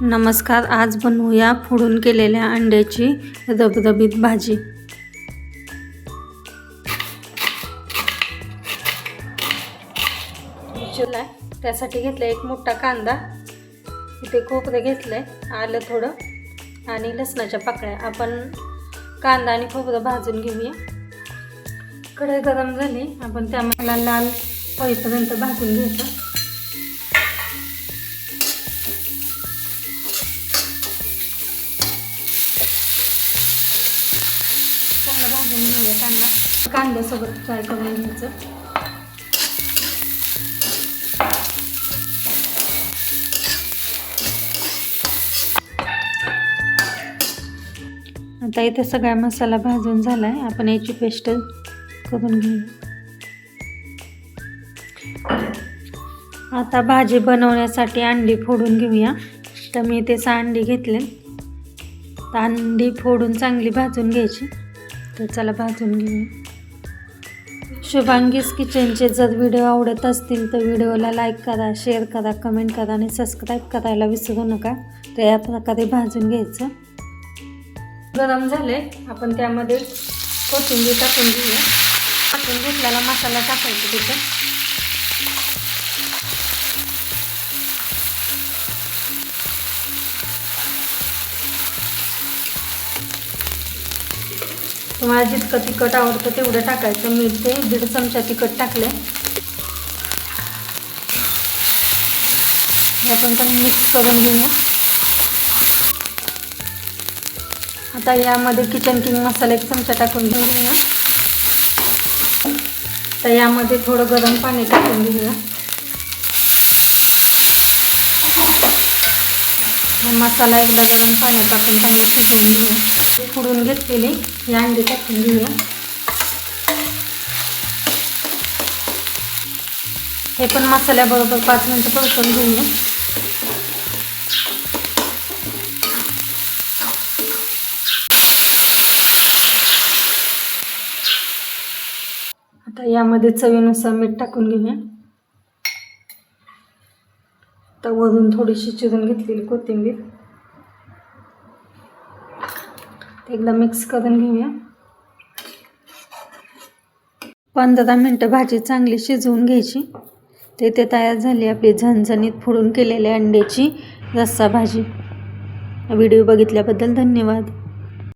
नमस्कार, आज बनवूया फोडून केलेल्या अंड्याची रबरबीत भाजी। त्यासाठी घेतलं एक मोठा कांदा, इथे खोबरं घेतलंय, आलं थोडं आणि लसणाच्या पाकळ्या। आपण कांदा आणि खोबरं भाजून घेऊया। कढई गरम झाली, आपण त्यामध्ये लाल होईपर्यंत भाजून घ्यायचं। भाजून घेऊया कांद्यासोबत फ्राय करून घ्यायचं। आता इथे सगळा मसाला भाजून झालाय, आपण याची पेस्ट करून घेऊया। आता भाजी बनवण्यासाठी अंडी फोडून घेऊया। तर मी इथे 6 अंडी घेतले, तर अंडी फोडून चांगली भाजून घ्यायची। तर चला भाजून घेऊया। शुभांगीज किचनचे जर व्हिडिओ आवडत असतील तर व्हिडिओला लाईक करा, शेअर करा, कमेंट करा आणि सबस्क्राईब करायला विसरू नका। तर या प्रकारे भाजून घ्यायचं। गरम झाले, आपण त्यामध्ये कोथिंबीर टाकून घेऊया। टाकून घेतलेला मसाला टाकायचा तिथे। तुम्हाला जितकं तिखट आवडतं तेवढं टाकायचं। मी इथे 1.5 चमचा तिखट टाकले। आपण पण मिक्स करून घेऊया। आता यामध्ये किचन किंग मसाला 1 चमचा टाकून घेऊया। तर यामध्ये थोडं गरम पाणी टाकून घेऊया। मसाला एकदा गरम पाण्यात टाकून चांगलं शिजवून घेऊया। फोडून घेतलेली ही अंडी टाकून घेऊया। हे पण मसाल्याबरोबर 5 मिनिटं परतून घेऊया। आता यामध्ये चवीनुसार मीठ टाकून घेऊया। तर वरून थोडीशी चिरून घेतलेली कोथिंबीर एकदा मिक्स करून घेऊया। 15 मिनिटं भाजी चांगली शिजवून घ्यायची। ते तयार झाली आपली झणझणीत फोडून केलेल्या अंड्याची रस्सा भाजी। व्हिडिओ बघितल्याबद्दल धन्यवाद।